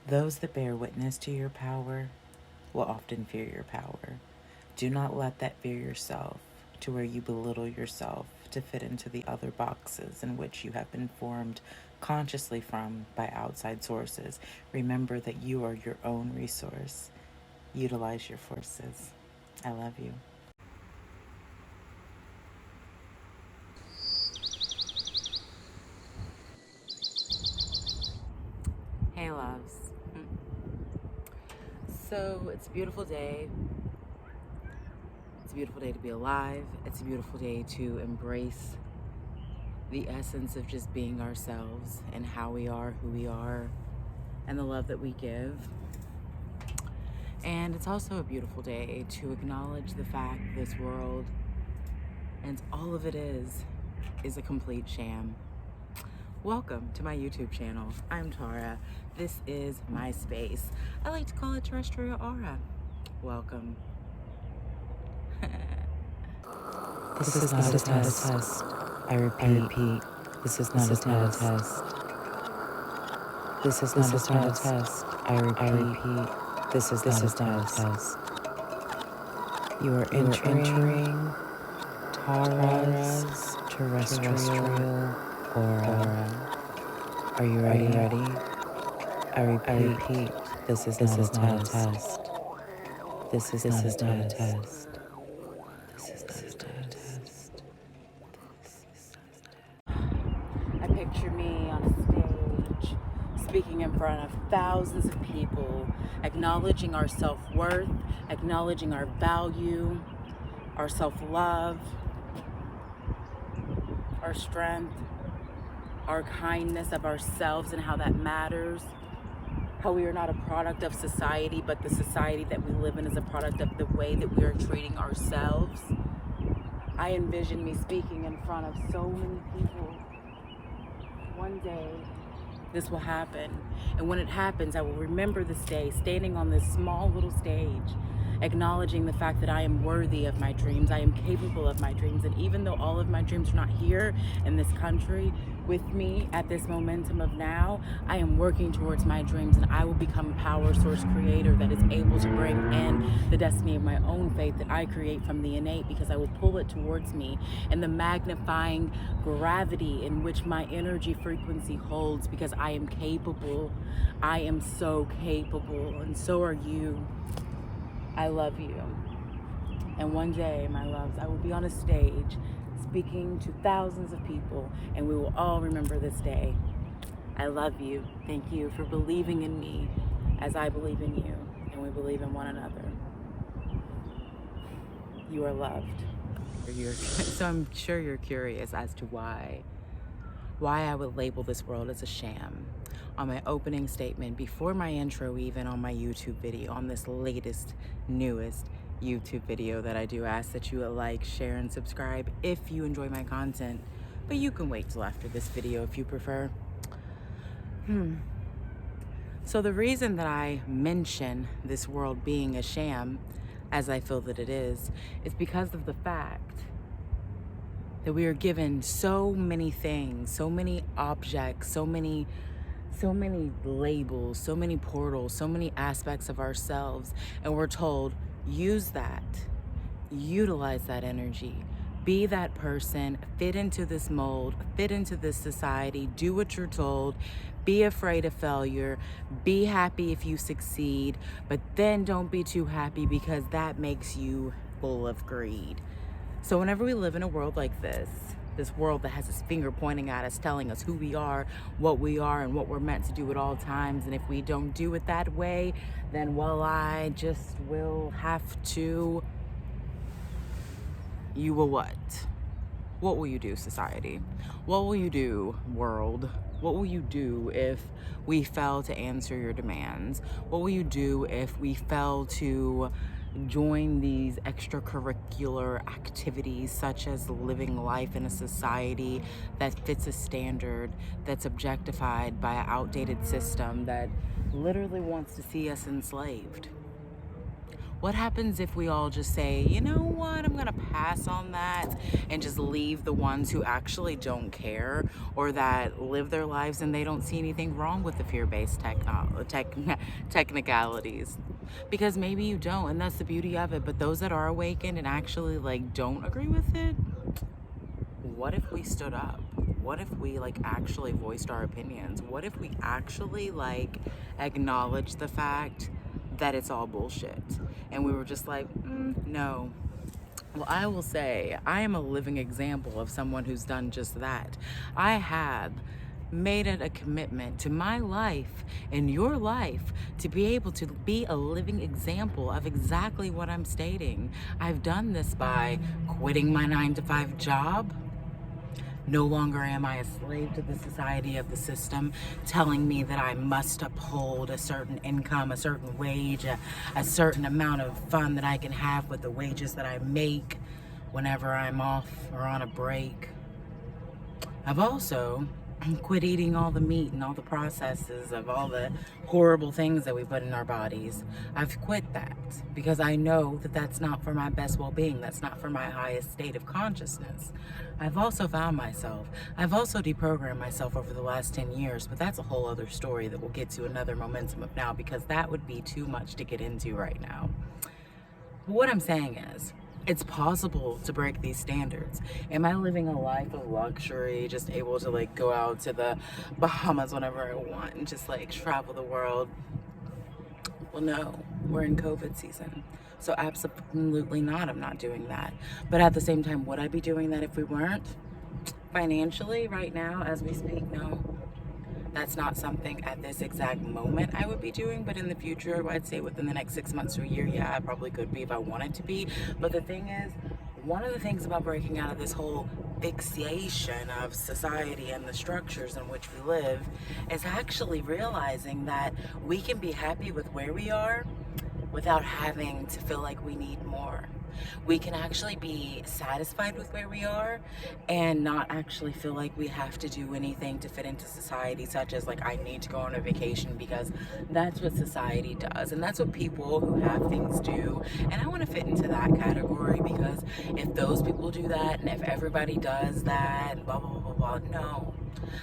Those that bear witness to your power will often fear your power. Do not let that fear yourself to where you belittle yourself to fit into the other boxes in which you have been formed consciously from by outside sources. Remember that you are your own resource. Utilize your forces. I love you. Hey, loves. So it's a beautiful day. It's a beautiful day to be alive. It's a beautiful day to embrace the essence of just being ourselves and how we are, who we are, and the love that we give. And it's also a beautiful day to acknowledge the fact this world and all of it is a complete sham. Welcome to my YouTube channel. I'm Tara. This is my space. I like to call it Terrestrial Aura. Welcome. This is not a test. I repeat, this is not a test. This is not a test. I repeat, this is not a test. You are entering Tara's terrestrial aura. Are you ready? I repeat, this is not a test. This is not a test. I picture me on a stage, speaking in front of thousands of people, acknowledging our self-worth, acknowledging our value, our self-love, our strength, our kindness of ourselves and how that matters, how we are not a product of society, but the society that we live in is a product of the way that we are treating ourselves. I envision me speaking in front of so many people. One day, this will happen. And when it happens, I will remember this day, standing on this small little stage, acknowledging the fact that I am worthy of my dreams. I am capable of my dreams. And even though all of my dreams are not here in this country with me at this momentum of now, I am working towards my dreams, and I will become a power source creator that is able to bring in the destiny of my own faith that I create from the innate, because I will pull it towards me and the magnifying gravity in which my energy frequency holds, because I am capable. I am so capable, and so are you. I love you. And one day, my loves, I will be on a stage speaking to thousands of people, and we will all remember this day. I love you. Thank you for believing in me as I believe in you, and we believe in one another. You are loved. So I'm sure you're curious as to why I would label this world as a sham. On my opening statement, before my intro, even on my YouTube video, on this latest, newest YouTube video that I do, ask that you like, share, and subscribe if you enjoy my content. But you can wait till after this video if you prefer. So the reason that I mention this world being a sham, as I feel that it is because of the fact that we are given so many things, so many objects, so many labels, so many portals, so many aspects of ourselves, and we're told, use that, utilize that energy, be that person, fit into this mold, fit into this society, do what you're told, be afraid of failure, be happy if you succeed, but then don't be too happy because that makes you full of greed. So whenever we live in a world like this world that has its finger pointing at us, telling us who we are, and what we're meant to do at all times, and if we don't do it that way, then, well, I just will have to. You will what? What will you do, society? What will you do, world? What will you do if we fail to answer your demands? What will you do if we fail to join these extracurricular activities, such as living life in a society that fits a standard, that's objectified by an outdated system that literally wants to see us enslaved? What happens if we all just say, you know what, I'm gonna pass on that, and just leave the ones who actually don't care, or that live their lives and they don't see anything wrong with the fear-based technicalities? Because maybe you don't, and that's the beauty of it. But those that are awakened and actually like don't agree with it, what if we stood up? What if we like actually voiced our opinions? What if we actually like acknowledged the fact that it's all bullshit, and we were just like, no? Well, I will say I am a living example of someone who's done just that. I have made it a commitment to my life and your life to be able to be a living example of exactly what I'm stating. I've done this by quitting my 9-to-5 job. No longer am I a slave to the society of the system telling me that I must uphold a certain income, a certain wage, a certain amount of fun that I can have with the wages that I make whenever I'm off or on a break. I've also quit eating all the meat and all the processes of all the horrible things that we put in our bodies. I've quit that because I know that that's not for my best well-being. That's not for my highest state of consciousness. I've also found myself. I've also deprogrammed myself over the last 10 years, but that's a whole other story that we'll get to another momentum of now, because that would be too much to get into right now. What I'm saying is, it's possible to break these standards. Am I living a life of luxury, just able to like go out to the Bahamas whenever I want and just like travel the world? Well, no, we're in COVID season. So absolutely not, I'm not doing that. But at the same time, would I be doing that if we weren't? Financially, right now, as we speak, no. That's not something at this exact moment I would be doing, but in the future, I'd say within the next 6 months to a year, yeah, I probably could be if I wanted to be. But the thing is, one of the things about breaking out of this whole fixation of society and the structures in which we live is actually realizing that we can be happy with where we are without having to feel like we need more. We can actually be satisfied with where we are and not actually feel like we have to do anything to fit into society, such as like, I need to go on a vacation, because that's what society does and that's what people who have things do. And I want to fit into that category, because if those people do that and if everybody does that, blah blah blah blah blah, no.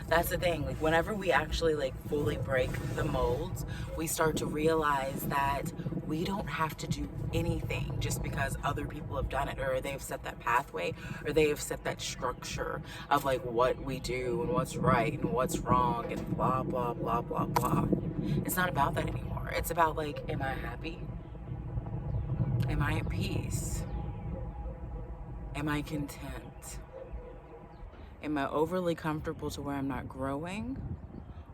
That's the thing, like whenever we actually like fully break the molds, we start to realize that we don't have to do anything just because other people have done it, or they've set that pathway, or they have set that structure of like what we do and what's right and what's wrong and blah blah blah blah blah. It's not about that anymore. It's about like, am I happy? Am I at peace? Am I content? Am I overly comfortable to where I'm not growing?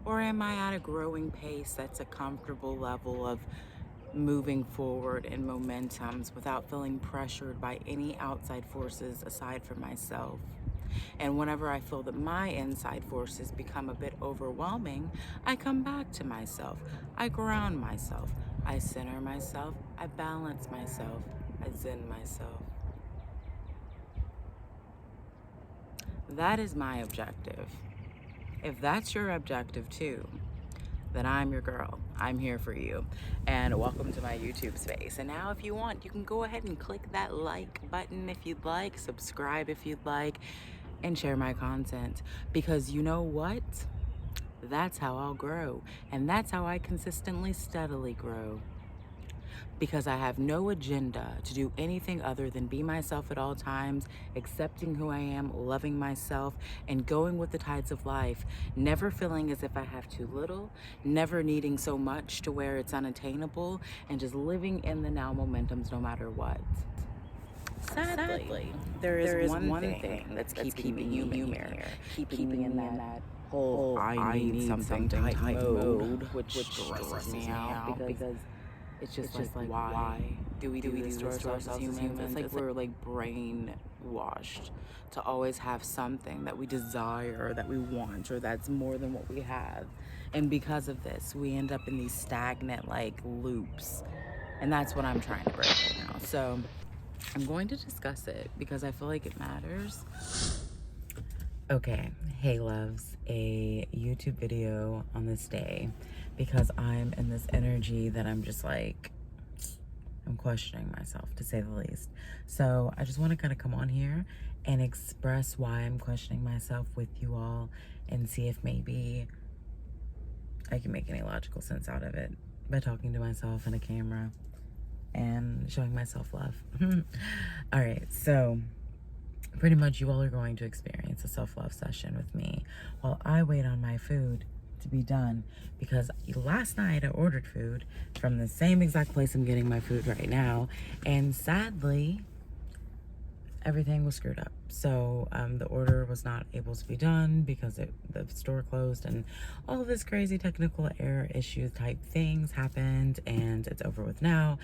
Or am I at a growing pace that's a comfortable level of moving forward in momentums without feeling pressured by any outside forces aside from myself? And whenever I feel that my inside forces become a bit overwhelming, I come back to myself. I ground myself. I center myself. I balance myself. I zen myself. That is my objective. If that's your objective too, then I'm your girl. I'm here for you. And welcome to my YouTube space. And now if you want, you can go ahead and click that like button if you'd like, subscribe if you'd like, and share my content. Because you know what? That's how I'll grow. And that's how I consistently, steadily grow. Because I have no agenda to do anything other than be myself at all times, accepting who I am, loving myself, and going with the tides of life, never feeling as if I have too little, never needing so much to where it's unattainable, and just living in the now momentums no matter what. Sadly, there is one thing that's keeping you here, keeping me in that whole I need something type mode, which stresses me out, because it's just like why do we do this to ourselves as humans? It's like we're like brainwashed to always have something that we desire, that we want, or that's more than what we have. And because of this, we end up in these stagnant like loops. And that's what I'm trying to break right now. So I'm going to discuss it because I feel like it matters. Okay, hey loves, a YouTube video on this day because I'm in this energy that I'm just like, I'm questioning myself, to say the least. So I just want to kind of come on here and express why I'm questioning myself with you all, and see if maybe I can make any logical sense out of it by talking to myself in a camera and showing myself love. All right, so pretty much you all are going to experience a self-love session with me while I wait on my food to be done, because last night I ordered food from the same exact place I'm getting my food right now, and sadly everything was screwed up. So the order was not able to be done because the store closed, and all of this crazy technical error issue type things happened, and it's over with now.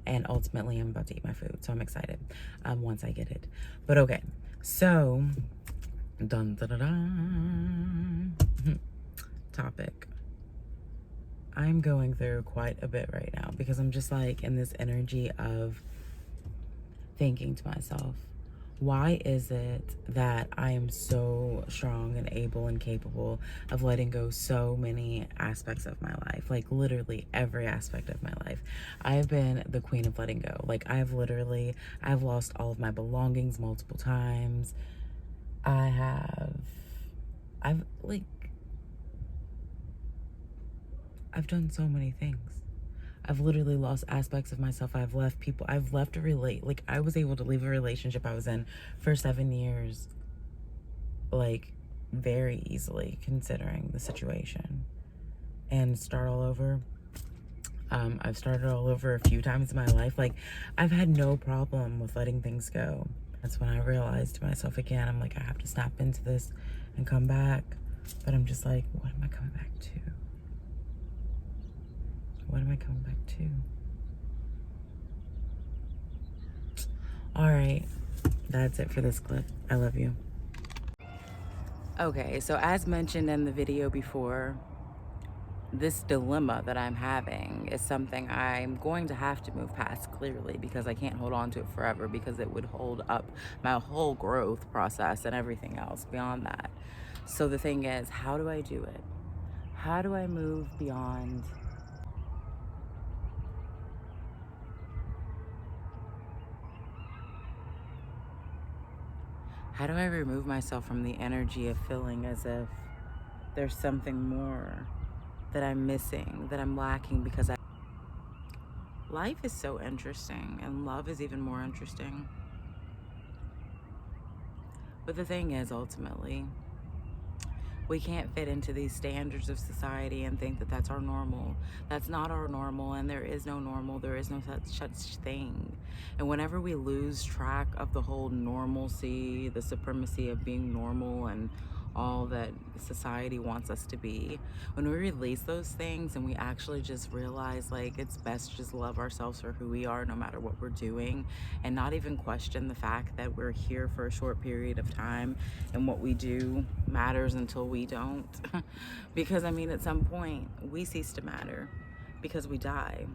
And ultimately I'm about to eat my food, so I'm excited once I get it. But okay, so dun dun dun dun. Topic. I'm going through quite a bit right now because I'm just like in this energy of thinking to myself, why is it that I am so strong and able and capable of letting go so many aspects of my life? Like literally every aspect of my life. I have been the queen of letting go. Like I've lost all of my belongings multiple times. I've done so many things. I've literally lost aspects of myself. I've left people. I was able to leave a relationship I was in for 7 years, like, very easily, considering the situation, and start all over. I've started all over a few times in my life. Like, I've had no problem with letting things go. That's when I realized to myself again, I'm like, I have to snap into this and come back. But I'm just like, what am I coming back to? What am I coming back to? All right, that's it for this clip. I love you. Okay, so as mentioned in the video before, this dilemma that I'm having is something I'm going to have to move past, clearly, because I can't hold on to it forever, because it would hold up my whole growth process and everything else beyond that. So the thing is, how do I do it? How do I move beyond how do I remove myself from the energy of feeling as if there's something more that I'm missing, that I'm lacking, because life is so interesting, and love is even more interesting. But the thing is, ultimately, we can't fit into these standards of society and think that that's our normal. That's not our normal, and there is no normal. There is no such thing. And whenever we lose track of the whole normalcy, the supremacy of being normal and all that society wants us to be, when we release those things and we actually just realize, like, it's best to just love ourselves for who we are no matter what we're doing, and not even question the fact that we're here for a short period of time and what we do matters until we don't. Because I mean, at some point we cease to matter because we die.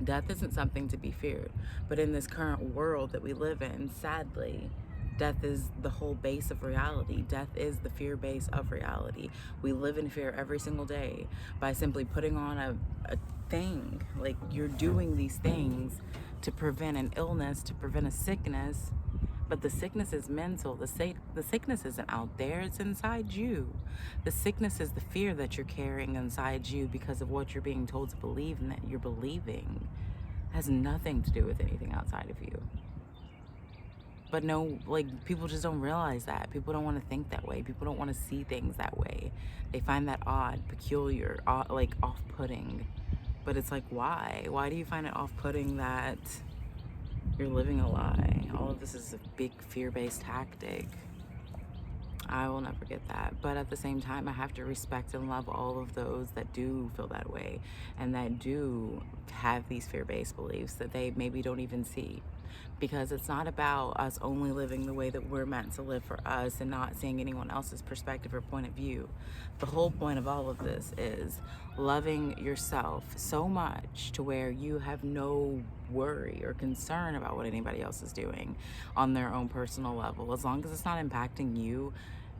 Death isn't something to be feared, but in this current world that we live in, sadly, death is the whole base of reality. Death is the fear base of reality. We live in fear every single day by simply putting on a thing. Like, you're doing these things to prevent an illness, to prevent a sickness, but the sickness is mental. The sickness isn't out there, it's inside you. The sickness is the fear that you're carrying inside you because of what you're being told to believe and that you're believing. It has nothing to do with anything outside of you. But no, like, people just don't realize that. People don't want to think that way. People don't want to see things that way. They find that odd, peculiar, like off-putting. But it's like, why? Why do you find it off-putting that you're living a lie? All of this is a big fear-based tactic. I will never get that. But at the same time, I have to respect and love all of those that do feel that way and that do have these fear-based beliefs that they maybe don't even see. Because it's not about us only living the way that we're meant to live for us and not seeing anyone else's perspective or point of view. The whole point of all of this is loving yourself so much to where you have no worry or concern about what anybody else is doing on their own personal level, as long as it's not impacting you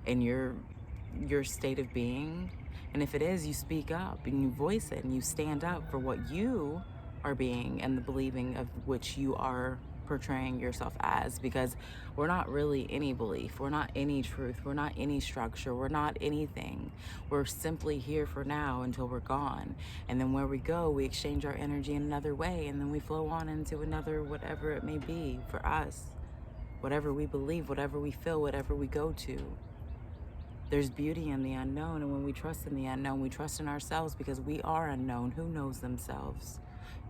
and your state of being. And if it is, you speak up and you voice it and you stand up for what you our being and the believing of which you are portraying yourself as, because we're not really any belief, we're not any truth, we're not any structure, we're not anything. We're simply here for now until we're gone, and then where we go, we exchange our energy in another way, and then we flow on into another, whatever it may be for us, whatever we believe, whatever we feel, whatever we go to. There's beauty in the unknown, and when we trust in the unknown, we trust in ourselves, because we are unknown. Who knows themselves?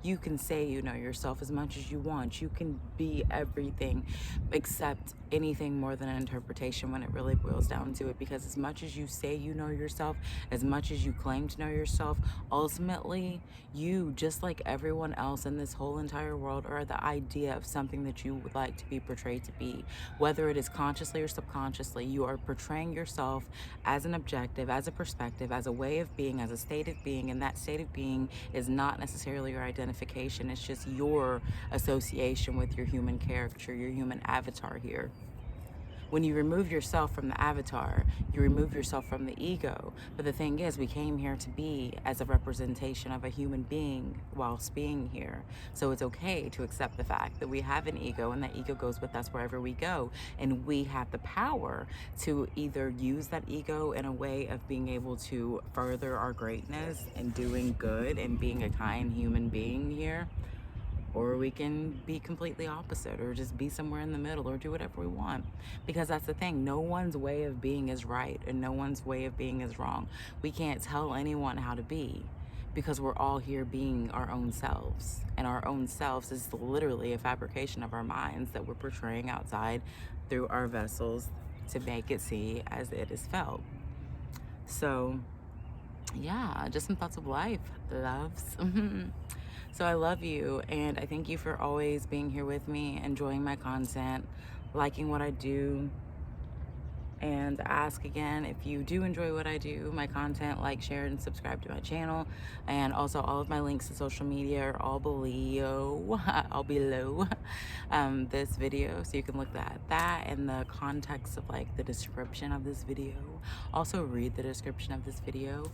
You can say you know yourself as much as you want. You can be everything except anything more than an interpretation when it really boils down to it, because as much as you say you know yourself, as much as you claim to know yourself, ultimately you, just like everyone else in this whole entire world, are the idea of something that you would like to be portrayed to be. Whether it is consciously or subconsciously, you are portraying yourself as an objective, as a perspective, as a way of being, as a state of being, and that state of being is not necessarily your identification. It's just your association with your human character, your human avatar here. When you remove yourself from the avatar, you remove yourself from the ego. But the thing is, we came here to be as a representation of a human being whilst being here. So it's okay to accept the fact that we have an ego, and that ego goes with us wherever we go. And we have the power to either use that ego in a way of being able to further our greatness and doing good and being a kind human being here, or we can be completely opposite, or just be somewhere in the middle, or do whatever we want. Because that's the thing, no one's way of being is right, and no one's way of being is wrong. We can't tell anyone how to be, because we're all here being our own selves, and our own selves is literally a fabrication of our minds that we're portraying outside through our vessels to make it see as it is felt. So yeah, just some thoughts of life, loves. So I love you, and I thank you for always being here with me, enjoying my content, liking what I do. And ask again, if you do enjoy what I do, my content, like, share, and subscribe to my channel. And also, all of my links to social media are all below, this video, so you can look at that in the context of like the description of this video. Also read the description of this video.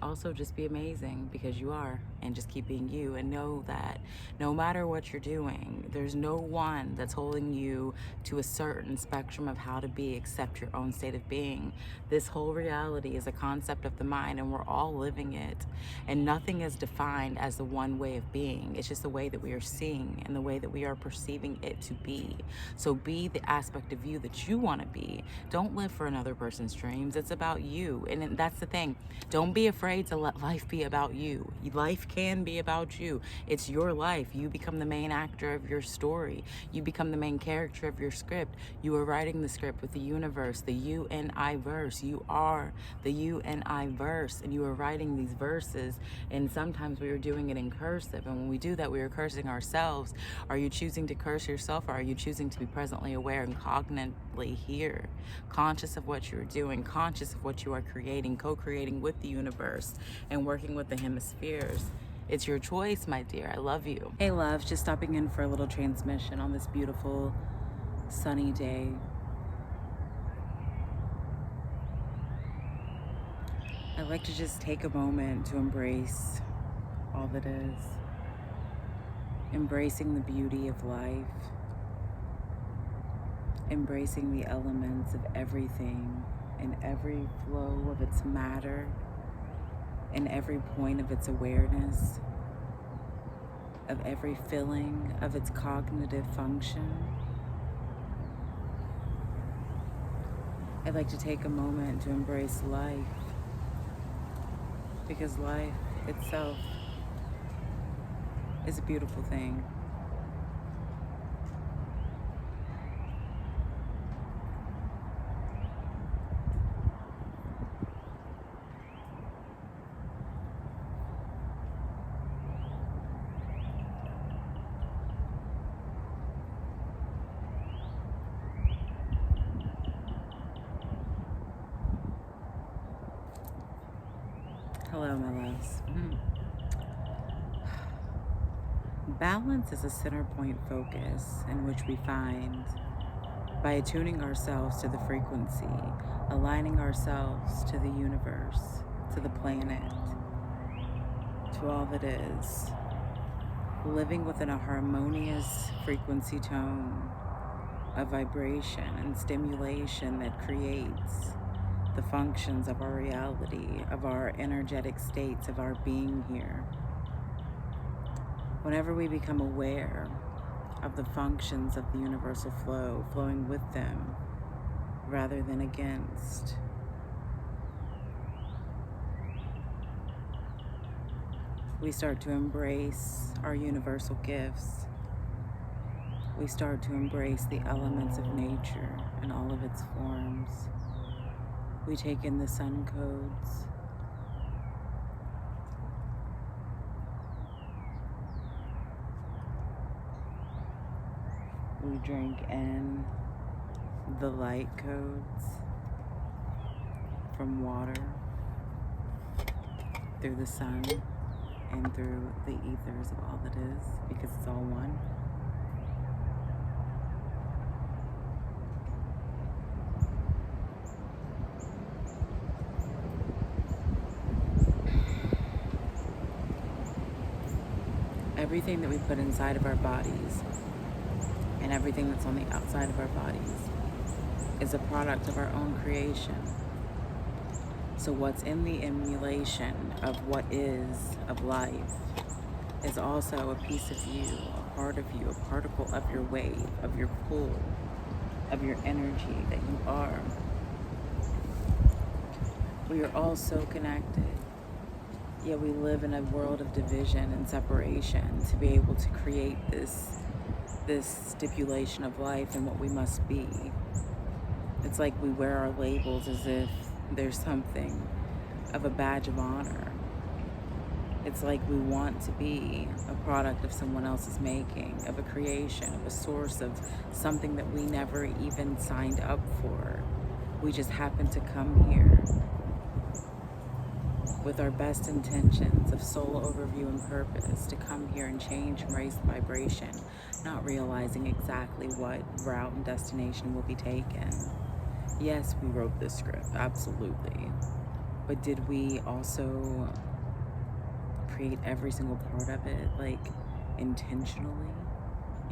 Also just be amazing, because you are, and just keep being you, and know that no matter what you're doing, there's no one that's holding you to a certain spectrum of how to be except your own state of being. This whole reality is a concept of the mind, and we're all living it, and nothing is defined as the one way of being. It's just the way that we are seeing and the way that we are perceiving it to be. So be the aspect of you that you want to be. Don't live for another person's dreams. It's about you. And that's the thing. Don't be afraid to let life be about you. Life can be about you. It's your life. You become the main actor of your story. You become the main character of your script. You are writing the script with the universe, the you and I verse. You are the you and I verse, and you are writing these verses, and sometimes we are doing it in cursive, and when we do that, we are cursing ourselves. Are you choosing to curse yourself, or are you choosing to be presently aware and cognitively here, conscious of what you're doing, conscious of what you are creating, co-creating with the universe and working with the hemispheres? It's your choice, my dear. I love you. Hey love, just stopping in for a little transmission on this beautiful sunny day. I like to just take a moment to embrace all that is, embracing the beauty of life, embracing the elements of everything and every flow of its matter and every point of its awareness, of every feeling of its cognitive function. I'd like to take a moment to embrace life, because life itself is a beautiful thing. Hello, my loves. Balance is a center point focus in which we find by attuning ourselves to the frequency, aligning ourselves to the universe, to the planet, to all that is, living within a harmonious frequency tone, a vibration and stimulation that creates the functions of our reality, of our energetic states, of our being here. Whenever we become aware of the functions of the universal flow, flowing with them rather than against, we start to embrace our universal gifts. We start to embrace the elements of nature in all of its forms. We take in the sun codes. We drink in the light codes from water, through the sun, and through the ethers of all that is, because it's all one. Everything that we put inside of our bodies and everything that's on the outside of our bodies is a product of our own creation. So what's in the emulation of what is of life is also a piece of you, a part of you, a particle of your wave, of your pull, of your energy that you are. We are all so connected. Yet we live in a world of division and separation to be able to create this stipulation of life and what we must be. It's like we wear our labels as if there's something of a badge of honor. It's like we want to be a product of someone else's making, of a creation, of a source of something that we never even signed up for. We just happen to come here with our best intentions of soul overview and purpose, to come here and change and raise the vibration, not realizing exactly what route and destination will be taken. Yes, we wrote this script, absolutely. But did we also create every single part of it, like, intentionally?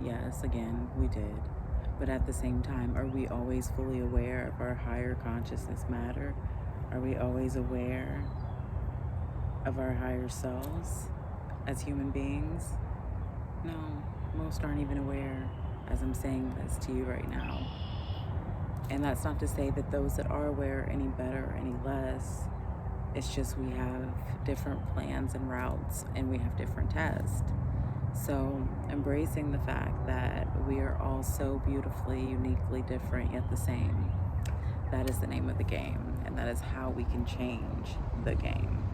Yes, again, we did. But at the same time, are we always fully aware of our higher consciousness matter? Are we always aware of our higher selves as human beings? No, most aren't even aware as I'm saying this to you right now. And that's not to say that those that are aware are any better or any less. It's just we have different plans and routes and we have different tests. So embracing the fact that we are all so beautifully, uniquely different yet the same, that is the name of the game, and that is how we can change the game.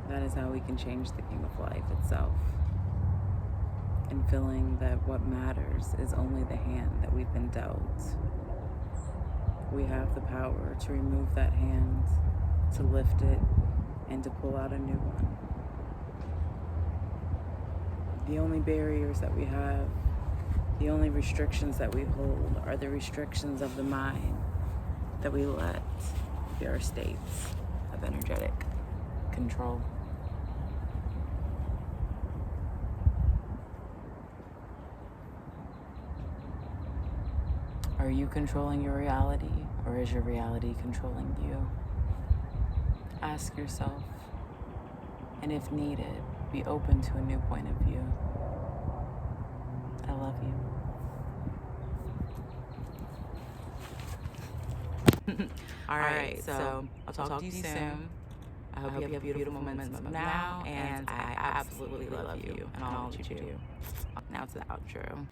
That is how we can change the game of life itself. And feeling that what matters is only the hand that we've been dealt. We have the power to remove that hand, to lift it, and to pull out a new one. The only barriers that we have, the only restrictions that we hold are the restrictions of the mind that we let be our states of energetic control. Are you controlling your reality, or is your reality controlling you? Ask yourself, and if needed, be open to a new point of view. I love you. All right, so I'll talk to you soon. I hope you have beautiful moments now, and I absolutely love you and all that you do. Now to the outro.